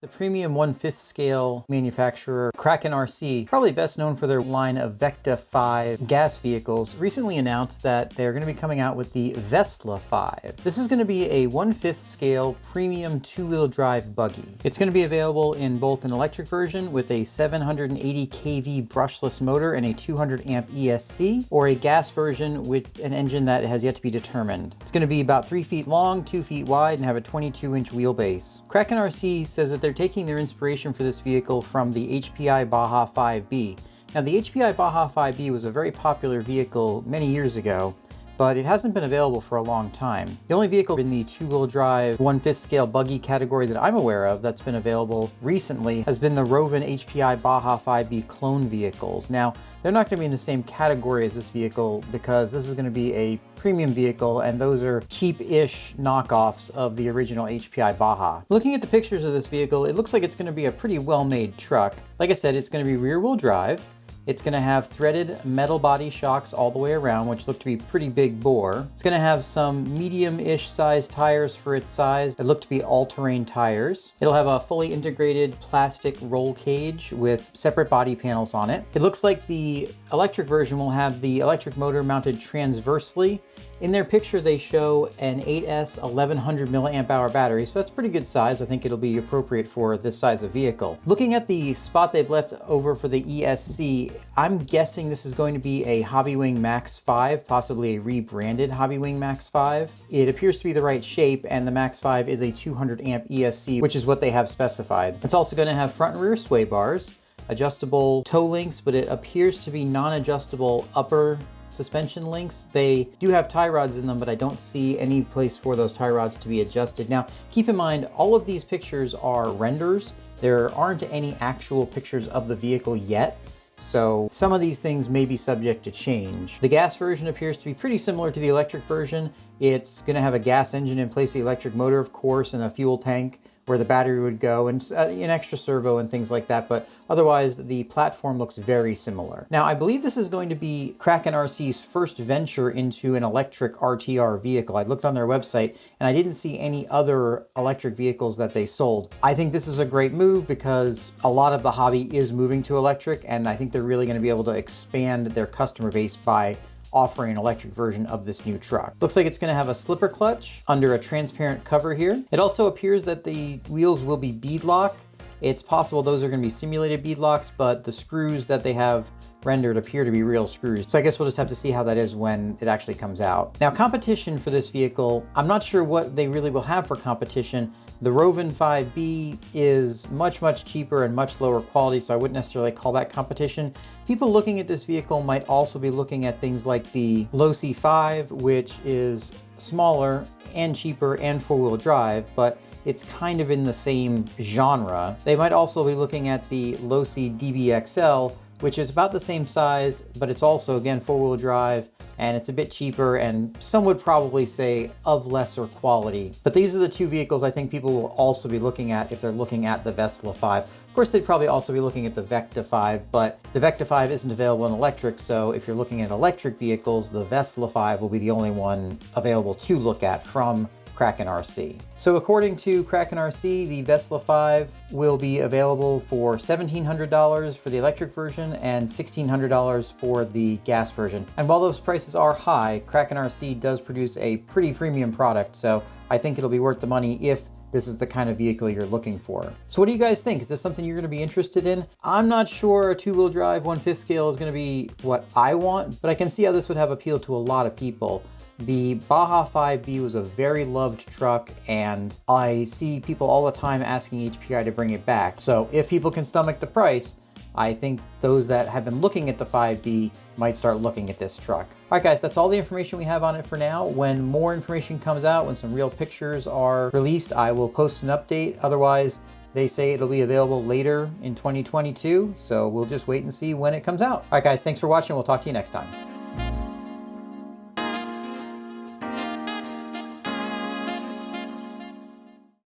The premium 1/5 scale manufacturer Kraken RC, probably best known for their line of vesla.5 gas vehicles, recently announced that they're going to be coming out with the vesla.5. This is going to be a 1/5 scale premium two-wheel drive buggy. It's going to be available in both an electric version with a 780 kV brushless motor and a 200 amp ESC, or a gas version with an engine that has yet to be determined. It's going to be about 3 feet long, 2 feet wide, and have a 22-inch wheelbase. Kraken RC says that they're taking their inspiration for this vehicle from the HPI Baja 5B. Now, the HPI Baja 5B was a very popular vehicle many years ago, but it hasn't been available for a long time. The only vehicle in the two-wheel drive 1/5 scale buggy category that I'm aware of that's been available recently has been the Roven HPI Baja 5B clone vehicles. Now, they're not going to be in the same category as this vehicle because this is going to be a premium vehicle, and those are cheap-ish knockoffs of the original HPI Baja. Looking at the pictures of this vehicle, it looks like it's going to be a pretty well-made truck. Like I said, it's going to be rear-wheel drive. It's going to have threaded metal body shocks all the way around, which look to be pretty big bore. It's going to have some medium-ish sized tires for its size that look to be all-terrain tires. It'll have a fully integrated plastic roll cage with separate body panels on it. It looks like the electric version will have the electric motor mounted transversely. In their picture, they show an 8S 1100 milliamp hour battery, so that's pretty good size. I think it'll be appropriate for this size of vehicle. Looking at the spot they've left over for the ESC, I'm guessing this is going to be a Hobbywing Max 5, possibly a rebranded Hobbywing Max 5. It appears to be the right shape, and the Max 5 is a 200 amp ESC, which is what they have specified. It's also going to have front and rear sway bars, adjustable toe links, but it appears to be non-adjustable upper suspension links. They do have tie rods in them, but I don't see any place for those tie rods to be adjusted. Now, keep in mind, all of these pictures are renders. There aren't any actual pictures of the vehicle yet, so some of these things may be subject to change. The gas version appears to be pretty similar to the electric version. It's going to have a gas engine in place of the electric motor, of course, and a fuel tank where the battery would go, and an extra servo and things like that, but otherwise the platform looks very similar. Now, I believe this is going to be Kraken RC's first venture into an electric RTR vehicle. I looked on their website and I didn't see any other electric vehicles that they sold. I think this is a great move because a lot of the hobby is moving to electric, and I think they're really going to be able to expand their customer base by offering an electric version of this new truck. Looks like it's going to have a slipper clutch under a transparent cover here. It also appears that the wheels will be beadlock. It's possible those are going to be simulated beadlocks, but the screws that they have rendered appear to be real screws. So I guess we'll just have to see how that is when it actually comes out. Now, competition for this vehicle, I'm not sure what they really will have for competition. The Roven 5B is much, much cheaper and much lower quality, so I wouldn't necessarily call that competition. People looking at this vehicle might also be looking at things like the Losi 5, which is smaller and cheaper and four-wheel drive, but it's kind of in the same genre. They might also be looking at the Losi dbxl, which is about the same size, but it's also, again, four-wheel drive, and it's a bit cheaper, and some would probably say of lesser quality. But these are the two vehicles I think people will also be looking at if they're looking at the vesla.5. Of course, they'd probably also be looking at the Vecta-5, but the Vecta-5 isn't available in electric, so if you're looking at electric vehicles, the vesla.5 will be the only one available to look at from Kraken RC. So according to Kraken RC, the vesla.5 will be available for $1,700 for the electric version and $1,600 for the gas version. And while those prices are high, Kraken RC does produce a pretty premium product, so I think it'll be worth the money if this is the kind of vehicle you're looking for. So what do you guys think? Is this something you're going to be interested in? I'm not sure a two-wheel drive 1/5 scale is going to be what I want, but I can see how this would have appeal to a lot of people. The Baja 5B was a very loved truck, and I see people all the time asking HPI to bring it back. So if people can stomach the price, I think those that have been looking at the 5B might start looking at this truck. All right, guys, that's all the information we have on it for now. When more information comes out, when some real pictures are released, I will post an update. Otherwise, they say it'll be available later in 2022, so we'll just wait and see when it comes out. All right, guys, thanks for watching. We'll talk to you next time.